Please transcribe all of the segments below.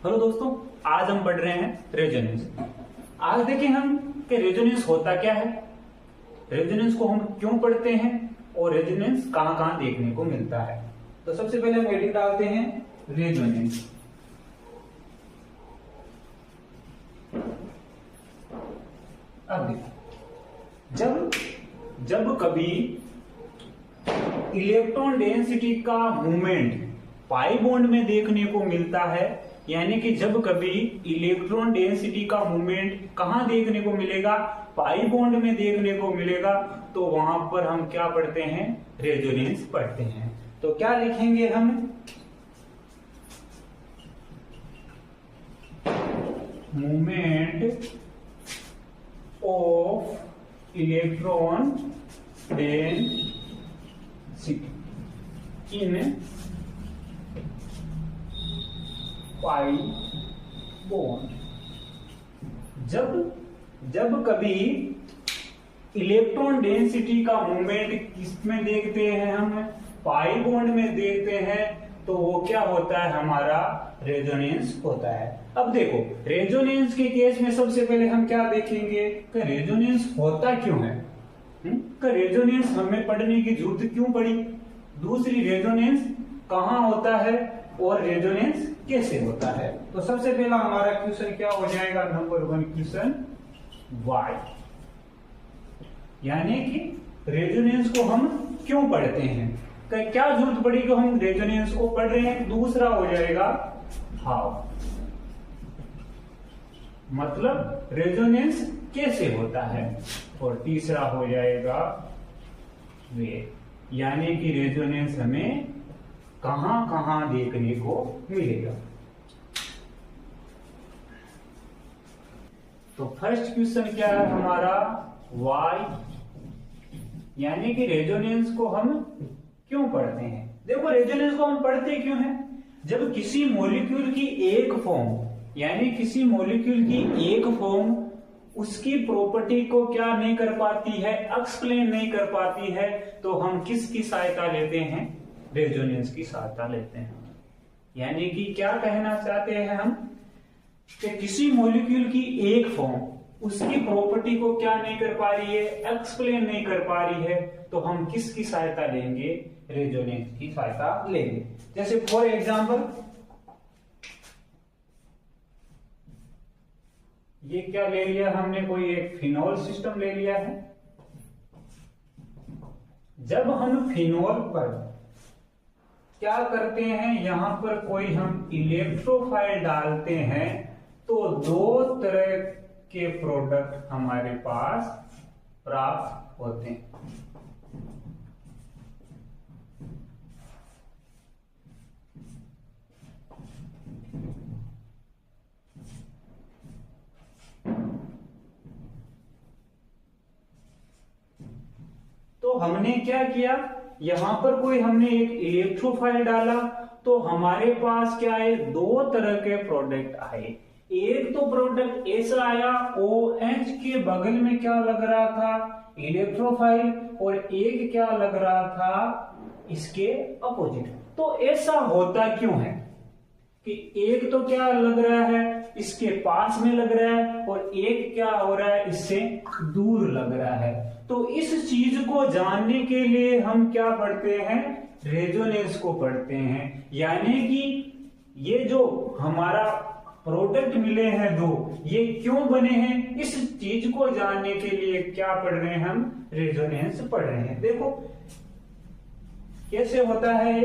Hello दोस्तों, आज हम पढ़ रहे हैं रेजोनेंस। आज देखें हम कि रेजोनेंस होता क्या है, रेजोनेंस को हम क्यों पढ़ते हैं और रेजोनेंस कहां कहां देखने को मिलता है। तो सबसे पहले हम हेडिंग डालते हैं रेजोनेंस। अब देखो, जब कभी इलेक्ट्रॉन डेंसिटी का मूवमेंट पाई बॉन्ड में देखने को मिलता है, यानी कि जब कभी इलेक्ट्रॉन डेंसिटी का मूवमेंट कहां देखने को मिलेगा, पाई बॉन्ड में देखने को मिलेगा, तो वहां पर हम क्या पढ़ते हैं, रेजोनेंस पढ़ते हैं। तो क्या लिखेंगे हम, movement of electron density in pi bond. जब कभी इलेक्ट्रॉन डेंसिटी का मूवमेंट किसमें देखते हैं, हम पाई बॉन्ड में देखते हैं, तो वो क्या होता है, हमारा रेजोनेंस होता है। अब देखो, रेजोनेंस के केस में सबसे पहले हम क्या देखेंगे कि रेजोनेंस होता क्यों है, कि रेजोनेंस हमें पढ़ने की जरूरत क्यों पड़ी, दूसरी रेजोनेंस कहां होता है और रेजोनेंस कैसे होता है। तो सबसे पहला हमारा क्वेश्चन क्या हो जाएगा, नंबर 1 क्वेश्चन वाई, यानी कि रेजोनेंस को हम क्यों पढ़ते हैं, क्या जरूरत पड़ी कि हम रेजोनेंस को पढ़ रहे हैं। दूसरा हो जाएगा हाउ, मतलब रेजोनेंस कैसे होता है। और तीसरा हो जाएगा वे, यानी कि रेजोनेंस हमें कहां कहां देखने को मिलेगा। तो फर्स्ट क्वेश्चन क्या है हमारा, वाई, यानी कि रेजोनेंस को हम क्यों पढ़ते हैं। देखो, रेजोनेंस को हम पढ़ते क्यों हैं, जब किसी मॉलिक्यूल की एक फॉर्म, यानी किसी मॉलिक्यूल की एक फॉर्म उसकी प्रॉपर्टी को क्या नहीं कर पाती है, एक्सप्लेन नहीं कर पाती है, तो हम किसकी सहायता लेते हैं, रेजोनेंस की सहायता लेते हैं। यानी कि क्या कहना चाहते हैं हम, कि किसी मॉलिक्यूल की एक फॉर्म उसकी प्रॉपर्टी को क्या नहीं कर पा रही है, एक्सप्लेन नहीं कर पा रही है, तो हम किसकी सहायता लेंगे, रेजोनेंस की सहायता लेंगे। जैसे फॉर एग्जांपल, ये क्या ले लिया हमने, कोई एक फिनोल सिस्टम ले लिया है। जब हम फिनोल पर क्या करते हैं, यहां पर कोई हम इलेक्ट्रोफाइल डालते हैं, तो दो तरह के प्रोडक्ट हमारे पास प्राप्त होते हैं। तो हमने क्या किया, यहां पर कोई हमने एक इलेक्ट्रोफाइल डाला, तो हमारे पास क्या है, दो तरह के प्रोडक्ट आए। एक तो प्रोडक्ट ऐसा आया, OH के बगल में क्या लग रहा था, इलेक्ट्रोफाइल, और एक क्या लग रहा था, इसके अपोजिट। तो ऐसा होता क्यों है कि एक तो क्या लग रहा है, इसके पास में लग रहा है, और एक क्या हो रहा है, इससे दूर लग रहा है। तो इस चीज को जानने के लिए हम क्या पढ़ते हैं, रेजोनेंस को पढ़ते हैं। यानी कि ये जो हमारा प्रोडक्ट मिले हैं दो, ये क्यों बने हैं, इस चीज को जानने के लिए क्या पढ़ रहे हैं हम, रेजोनेंस पढ़ रहे हैं। देखो कैसे होता है,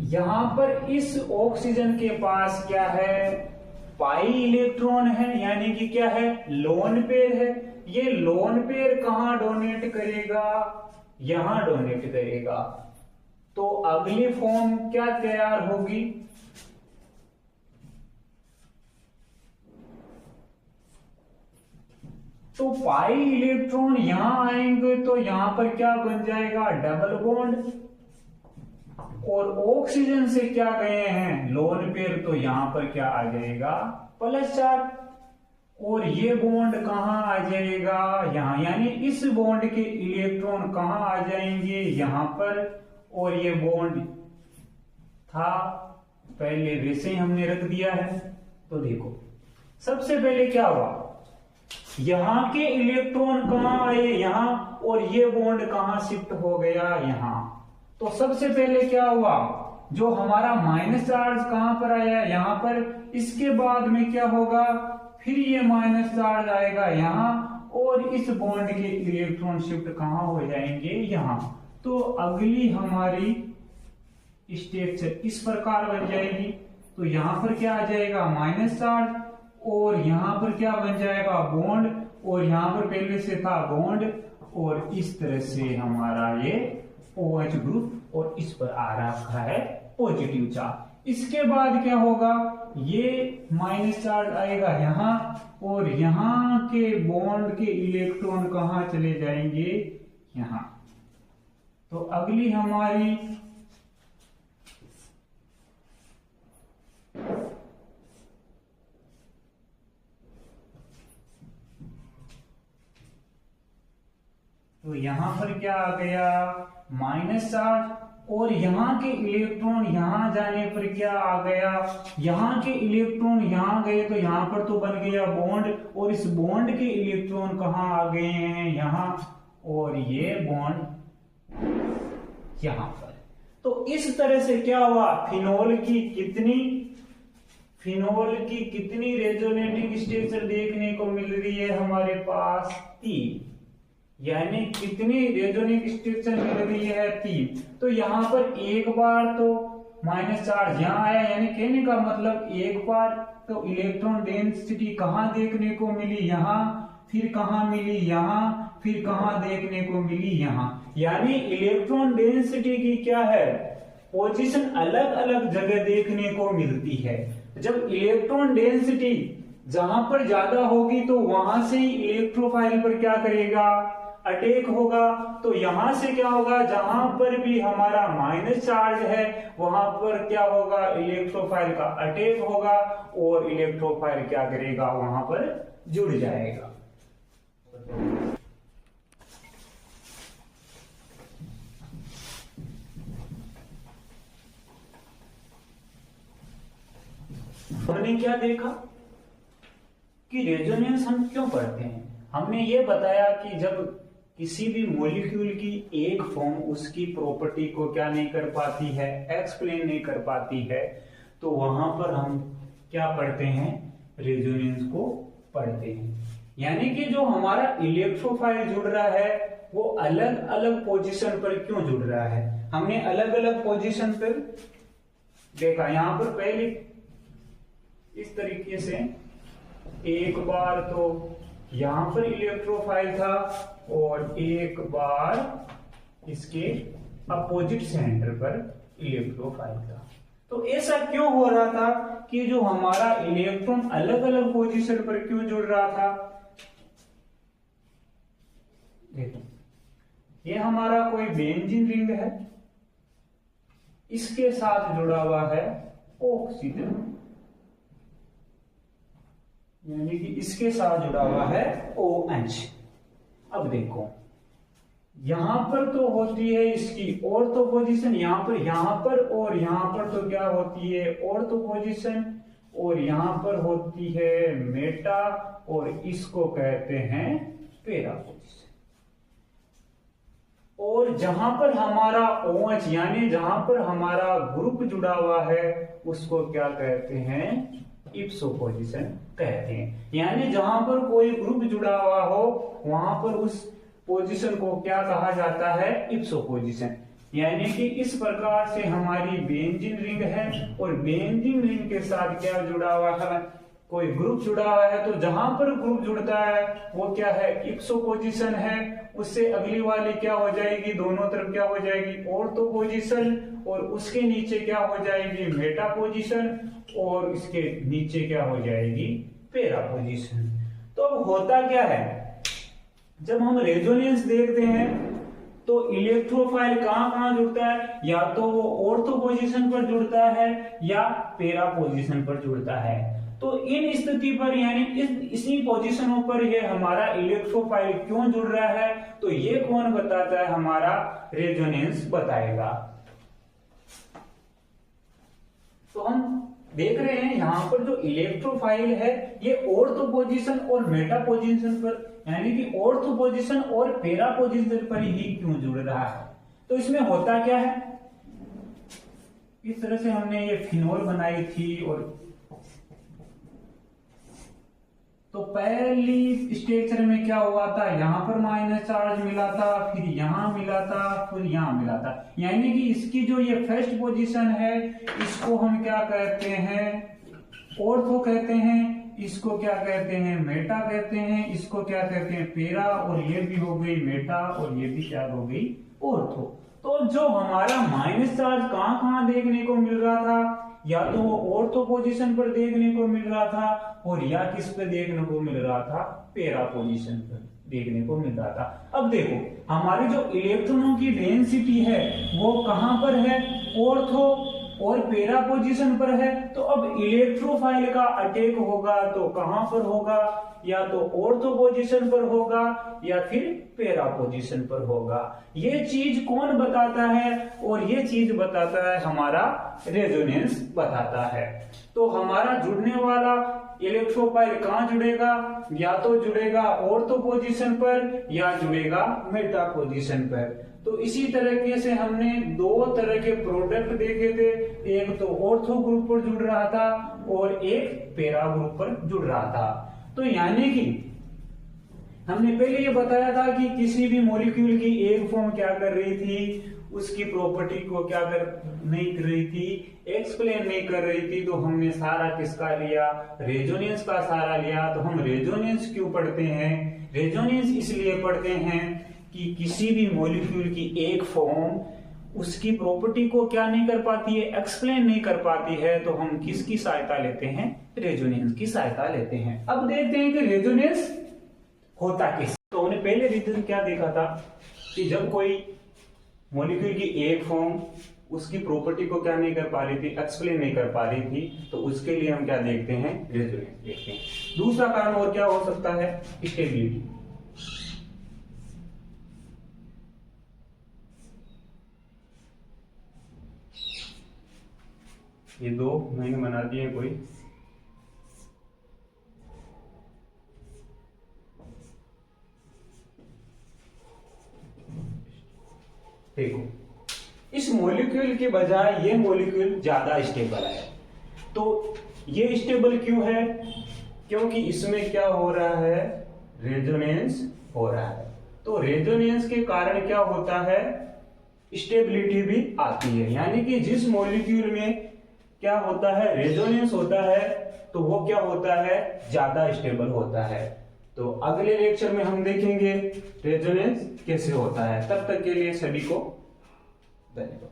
यहां पर इस ऑक्सीजन के पास क्या है, पाई इलेक्ट्रॉन है, यानी कि क्या है, लोन पेयर है। ये लोन पेयर कहां डोनेट करेगा, यहां डोनेट करेगा, तो अगली फॉर्म क्या तैयार होगी, तो पाई इलेक्ट्रॉन यहां आएंगे, तो यहां पर क्या बन जाएगा, डबल बॉन्ड, और ऑक्सीजन से क्या गए हैं, लोन पेयर, तो यहां पर क्या आ जाएगा, प्लस चार्ज, और ये बॉन्ड कहां आ जाएगा, यहां, यानी इस बॉन्ड के इलेक्ट्रॉन कहां आ जाएंगे, यहां पर, और ये बॉन्ड था पहले वैसे ही हमने रख दिया है। तो देखो सबसे पहले क्या हुआ, यहां के इलेक्ट्रॉन कहां आए, यहां, और ये बॉन्ड कहां शिफ्ट हो गया, यहां। तो सबसे पहले क्या हुआ, जो हमारा माइनस चार्ज कहां पर आया, यहां पर। इसके बाद में क्या होगा, फिर ये माइनस चार्ज आएगा यहां, और इस बॉन्ड के इलेक्ट्रॉन शिफ्ट कहां हो जाएंगे, यहां। तो अगली हमारी स्ट्रक्चर इस प्रकार बन जाएगी। तो यहां पर क्या आ जाएगा, माइनस चार्ज, और यहां पर क्या बन जाएगा, बॉन्ड, और यहां पर पहले से था बॉन्ड, और इस तरह से हमारा ये OH ग्रुप, और इस पर आ रखा है पॉजिटिव चार्ज। इसके बाद क्या होगा, ये माइनस चार्ज आएगा यहां, और यहां के बॉन्ड के इलेक्ट्रॉन कहां चले जाएंगे, यहां। तो अगली हमारी तो यहां पर क्या आ गया, माइनस चार्ज, और यहां के इलेक्ट्रॉन यहां जाने पर क्या आ गया, यहां के इलेक्ट्रॉन यहां गए तो यहां पर तो बन गया बॉन्ड, और इस बॉन्ड के इलेक्ट्रॉन कहां आ गए हैं, यहां, और ये बॉन्ड यहां पर। तो इस तरह से क्या हुआ, फिनोल की कितनी रेजोनेटिंग स्ट्रक्चर देखने को मिल रही है हमारे पास, 3। यानी कितनी रेजोनेटिंग स्ट्रक्चर मिल रही है, 3। तो यहां पर एक बार तो माइनस चार्ज यहां आया, यानी कहने का मतलब एक बार तो इलेक्ट्रॉन डेंसिटी कहां देखने को मिली, यहां, फिर कहां मिली, यहां, फिर कहां देखने को मिली, यहां। यानी इलेक्ट्रॉन डेंसिटी की क्या है, पोजीशन अलग अलग जगह देखने को मिलती है। जब इलेक्ट्रॉन डेंसिटी जहां पर ज्यादा होगी तो वहां से ही इलेक्ट्रोफाइल पर क्या करेगा, अटैक होगा। तो यहां से क्या होगा, जहां पर भी हमारा माइनस चार्ज है वहां पर क्या होगा, इलेक्ट्रोफाइल का अटैक होगा, और इलेक्ट्रोफाइल क्या करेगा, वहां पर जुड़ जाएगा। हमने क्या देखा कि रेजोनेंस हम क्यों पढ़ते हैं। हमने ये बताया कि जब किसी भी मॉलिक्यूल की एक फॉर्म उसकी प्रॉपर्टी को क्या नहीं कर पाती है, एक्सप्लेन नहीं कर पाती है, तो वहां पर हम क्या पढ़ते हैं, रेजोनेंस को पढ़ते हैं। यानी कि जो हमारा इलेक्ट्रोफाइल जुड़ रहा है वो अलग अलग पोजीशन पर क्यों जुड़ रहा है, हमने अलग अलग पोजीशन पर देखा। यहां पर पहले इस तरीके से एक बार तो यहां पर इलेक्ट्रोफाइल था, और एक बार इसके अपोजिट सेंटर पर इलेक्ट्रोफाइल था। तो ऐसा क्यों हो रहा था कि जो हमारा इलेक्ट्रॉन अलग अलग पोजीशन पर क्यों जुड़ रहा था। देखो ये हमारा कोई बेंजीन रिंग है, इसके साथ जुड़ा हुआ है ऑक्सीजन, यानी कि इसके साथ जुड़ा हुआ है OH। अब देखो यहां पर तो होती है इसकी ऑर्थो पोजीशन, यहां पर और यहां पर तो क्या होती है ऑर्थो पोजीशन, और यहां पर होती है मेटा, और इसको कहते हैं पैरा पोजीशन। और जहां पर हमारा OH यानी जहां पर हमारा ग्रुप जुड़ा हुआ है उसको क्या कहते हैं, इप्सो पोजीशन कहते हैं। यानी जहां पर कोई ग्रुप जुड़ा हुआ हो वहां पर उस पोजीशन को क्या कहा जाता है, इप्सो पोजीशन। यानी कि इस प्रकार से हमारी बेंजीन रिंग है, और बेंजीन रिंग के साथ क्या जुड़ा हुआ है, कोई ग्रुप जुड़ा हुआ है। तो जहां पर ग्रुप जुड़ता है वो क्या है, इप्सो पोजीशन है। उससे अगली वाली क्या हो जाएगी, दोनों तरफ क्या हो जाएगी, ऑर्थो पोजीशन, और उसके नीचे क्या हो जाएगी, मेटा पोजीशन, और इसके नीचे क्या हो जाएगी, पैरा पोजीशन। तो अब होता क्या है, जब हम रेजोनेंस देखते हैं तो इलेक्ट्रोफाइल कहां कहां जुड़ता है, या तो वो ऑर्थो पोजीशन पर जुड़ता है या पैरा पोजीशन पर जुड़ता है। तो इन स्थिति पर यानी इसी पोजीशनों पर ये हमारा इलेक्ट्रोफाइल क्यों जुड़ रहा है, तो ये कौन बताता है, हमारा रेजोनेंस बताएगा। तो हम देख रहे हैं यहाँ पर जो इलेक्ट्रोफाइल है ये ऑर्थो पोजीशन और मेटा पोजीशन पर, यानी कि ऑर्थो पोजीशन और पेरा पोजीशन पर ही क्यों जुड़ रहा है। तो इसमें होता क्या है, इस तरह से हमने ये फिनोल बनाई थी, और तो पहली स्ट्रक्चर में क्या हुआ था, यहाँ पर माइनस चार्ज मिला था, फिर यहाँ मिला था, फिर यहाँ मिला था, यानी कि इसकी जो ये फर्स्ट पोजीशन है इसको हम क्या कहते हैं, ऑर्थो कहते हैं, इसको क्या कहते हैं, मेटा कहते हैं, इसको क्या कहते हैं, पेरा, और ये भी हो गई मेटा, और ये भी क्या हो गई, ऑर्थो। तो जो हमारा माइनस चार्ज कहाँ कहाँ देखने को मिल रहा था, या तो वो ऑर्थो पोजीशन पर देखने को मिल रहा था, और या किस पे देखने को मिल रहा था, पेरा पोजीशन पर देखने को मिल रहा था। अब देखो हमारी जो इलेक्ट्रॉनों की डेंसिटी है वो कहां पर है, ऑर्थो और पेरा पोजीशन पर है। तो अब इलेक्ट्रोफाइल का अटैक होगा तो कहां पर होगा, या तो ऑर्थो पोजीशन पर होगा या फिर पेरा पोजीशन पर होगा। ये चीज कौन बताता है, और ये चीज बताता है हमारा रेजोनेंस बताता है। तो हमारा जुड़ने वाला इलेक्ट्रोफाइल कहां जुड़ेगा, या तो जुड़ेगा ऑर्थो पोजीशन पर या जुड़ेगा मेटा पोजीशन पर। तो इसी तरीके से हमने दो तरह के प्रोडक्ट देखे थे, एक तो ऑर्थो ग्रुप पर जुड़ रहा था और एक पेरा ग्रुप पर जुड़ रहा था। तो यानी कि हमने पहले ये बताया था कि किसी भी मॉलिक्यूल की एक फॉर्म क्या कर रही थी, उसकी प्रॉपर्टी को क्या नहीं कर रही थी, एक्सप्लेन नहीं कर रही थी। तो हमने सारा किसका लिया, रेजोनेंस का सारा लिया। तो हम रेजोनेंस क्यों पढ़ते हैं, रेजोनेंस इसलिए पढ़ते हैं कि किसी भी मॉलिक्यूल की एक फॉर्म उसकी प्रॉपर्टी को क्या नहीं कर पाती है, एक्सप्लेन नहीं कर पाती है, तो हम किसकी सहायता लेते हैं, रेजोनेंस की सहायता लेते हैं। अब देखते हैं कि रेजोनेंस होता किस। तो हमने पहले रीजन क्या देखा था कि जब कोई मॉलिक्यूल की एक फॉर्म उसकी प्रॉपर्टी को क्या नहीं कर पा रही थी, एक्सप्लेन नहीं कर पा रही थी, तो उसके लिए हम क्या देखते हैं, रेजोनेंस देखते हैं। दूसरा कारण और क्या हो सकता है, स्टेबिलिटी। ये दो मैंने बना दिए कोई, देखो इस मॉलिक्यूल के बजाय ये मॉलिक्यूल ज्यादा स्टेबल है। तो ये स्टेबल क्यों है, क्योंकि इसमें क्या हो रहा है, रेजोनेंस हो रहा है। तो रेजोनेंस के कारण क्या होता है, स्टेबिलिटी भी आती है। यानी कि जिस मॉलिक्यूल में क्या होता है, रेजोनेंस होता है, तो वो क्या होता है, ज्यादा स्टेबल होता है। तो अगले लेक्चर में हम देखेंगे रेजोनेंस कैसे होता है। तब तक के लिए सभी को धन्यवाद।